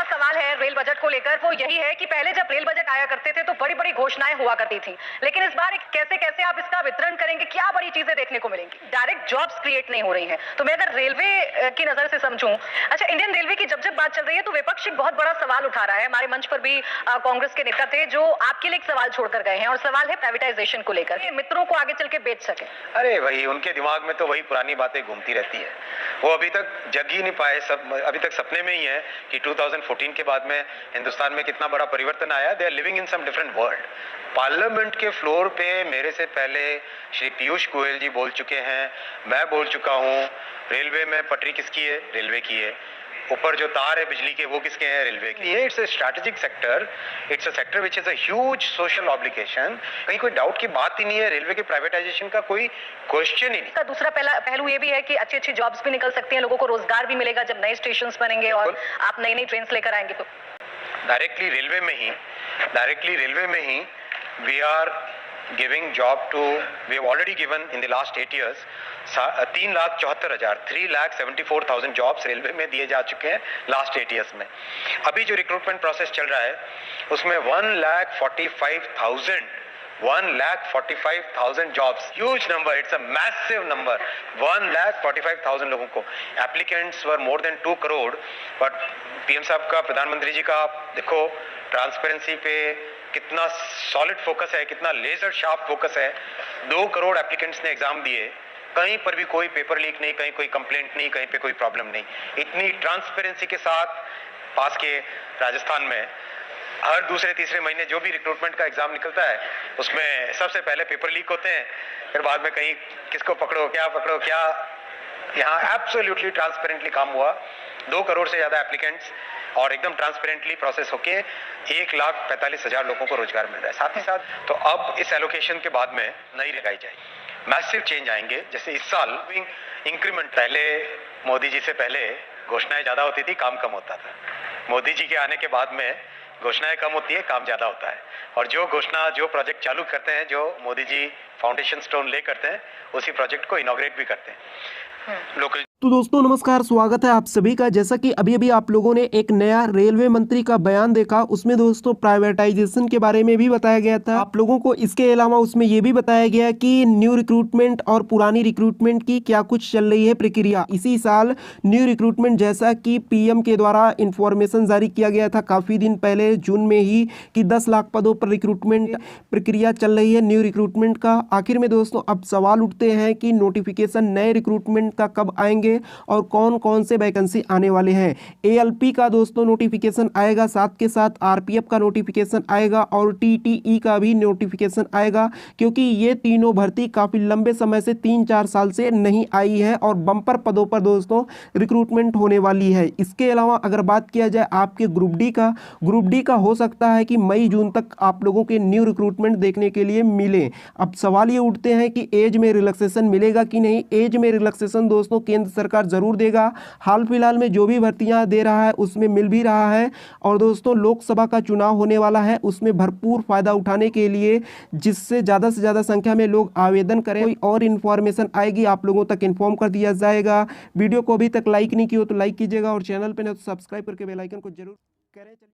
बड़ा सवाल है रेल बजट को लेकर वो यही है कि पहले जब रेल बजट आया करते थे तो बड़ी बड़ी घोषणाएं हुआ करती थी, लेकिन इस बार कैसे कैसे आप इसका वितरण करेंगे, क्या बड़ी चीजें देखने को मिलेंगी? डायरेक्ट जॉब्स क्रिएट नहीं हो रही हैं। तो मैं अगर रेलवे की नजर से समझूं, अच्छा, इंडियन रेलवे की जब बात चल रही है तो विपक्ष एक बहुत बड़ा सवाल उठा रहा है। हमारे मंच पर भी कांग्रेस के नेता थे जो आपके लिए एक सवाल छोड़कर गए हैं, और सवाल है प्राइवेटाइजेशन को लेकर, मित्रों को आगे चल के बेच सके। अरे वही उनके दिमाग में तो वही पुरानी बातें घूमती रहती है। वो अभी तक जग ही नहीं पाए, सब अभी तक सपने में ही है कि 2014 के बाद में हिंदुस्तान में कितना बड़ा परिवर्तन आया। They are living in some different world. Parliament के फ्लोर पे मेरे से पहले श्री पीयूष गोयल जी बोल चुके हैं, मैं बोल चुका हूँ, रेलवे में पटरी किसकी है? रेलवे की है। ऊपर जो तार है बिजली के वो किसके हैं? रेलवे के। ये it's a strategic sector, it's a sector which is a huge social obligation. कहीं कोई डाउट की बात ही नहीं है, रेलवे के प्राइवेटाइजेशन का कोई क्वेश्चन ही नहीं। का दूसरा पहलू ये भी है कि अच्छी अच्छी जॉब्स भी निकल सकती हैं, लोगों को रोजगार भी मिलेगा जब नए स्टेशन बनेंगे और आप नई नई ट्रेन लेकर आएंगे तो डायरेक्टली रेलवे में ही we are giving job to, we have already given in the last 8 years 3,74,000 jobs railway में दिए जा चुके हैं लास्ट 8 years में। अभी जो रिक्रूटमेंट प्रोसेस चल रहा है उसमें 1,45,000 jobs, huge number, it's a massive number. 1,45,000 लोगों को, applicants were more than 2 crore. But PM साहब का, प्रधानमंत्री जी का देखो ट्रांसपेरेंसी पे कितना सॉलिड फोकस है, कितना लेजर शार्प फोकस है। 2 करोड़ एप्लीकेंट्स ने एग्जाम दिए, कहीं पर भी कोई पेपर लीक नहीं, कहीं कोई कंप्लेंट नहीं, कहीं पे कोई प्रॉब्लम नहीं। इतनी ट्रांसपेरेंसी के साथ पास के राजस्थान में हर दूसरे तीसरे महीने जो भी रिक्रूटमेंट का एग्जाम निकलता है उसमें सबसे पहले पेपर लीक होते हैं, फिर बाद में कहीं किसको पकड़ो क्या। यहाँ एब्सोल्युटली ट्रांसपेरेंटली काम हुआ। 2 करोड़ से ज्यादा एप्लीकेंट्स और एकदम ट्रांसपेरेंटली प्रोसेस होके 1,45,000 लोगों को रोजगार मिल रहा है। साथ ही साथ तो अब इस एलोकेशन के बाद में नई लगाई जाएगी, मैसिव चेंज आएंगे। जैसे इस साल इंक्रीमेंट, पहले मोदी जी से पहले घोषणाएं ज्यादा होती थी, काम कम होता था। मोदी जी के आने के बाद में घोषणाएं कम होती है, काम ज्यादा होता है। और जो प्रोजेक्ट चालू करते हैं, जो मोदी जी फाउंडेशन स्टोन ले करते हैं, उसी प्रोजेक्ट को इनॉग्रेट भी करते हैं लोकल। तो दोस्तों नमस्कार, स्वागत है आप सभी का। जैसा कि अभी आप लोगों ने एक नया रेलवे मंत्री का बयान देखा, उसमें दोस्तों प्राइवेटाइजेशन के बारे में भी बताया गया था आप लोगों को। इसके अलावा उसमें यह भी बताया गया कि न्यू रिक्रूटमेंट और पुरानी रिक्रूटमेंट की क्या कुछ चल रही है प्रक्रिया। इसी साल न्यू रिक्रूटमेंट, जैसा कि पीएम के द्वारा इंफॉर्मेशन जारी किया गया था काफ़ी दिन पहले जून में ही, कि 10 लाख पदों पर रिक्रूटमेंट प्रक्रिया चल रही है न्यू रिक्रूटमेंट का। आखिर में दोस्तों अब सवाल उठते हैं कि नोटिफिकेशन नए रिक्रूटमेंट का कब आएंगे और कौन कौन से वैकेंसी आने वाले हैं। एएलपी का दोस्तों नोटिफिकेशन आएगा, साथ के साथ आरपीएफ का नोटिफिकेशन आएगा और टीटीई का भी नोटिफिकेशन आएगा, क्योंकि ये तीनों भर्ती काफी लंबे समय से 3-4 साल से नहीं आई है और बम्पर पदों पर दोस्तों रिक्रूटमेंट होने वाली है। इसके अलावा अगर बात किया जाए आपके ग्रुप डी का हो सकता है कि मई जून तक आप लोगों के न्यू रिक्रूटमेंट देखने के लिए मिले। अब सवाल ये उठते हैं कि एज में रिलैक्सेशन मिलेगा कि नहीं। एज में रिलैक्सेशन दोस्तों केंद्र सरकार जरूर देगा। हाल फिलहाल में जो भी भर्तियां दे रहा है उसमें मिल भी रहा है। और दोस्तों लोकसभा का चुनाव होने वाला है, उसमें भरपूर फायदा उठाने के लिए जिससे ज़्यादा से ज़्यादा संख्या में लोग आवेदन करें। कोई और इन्फॉर्मेशन आएगी आप लोगों तक इन्फॉर्म कर दिया जाएगा। वीडियो को अभी तक लाइक नहीं किया तो लाइक कीजिएगा और चैनल पर नहीं तो सब्सक्राइब करके बेल आइकन को जरूर करें।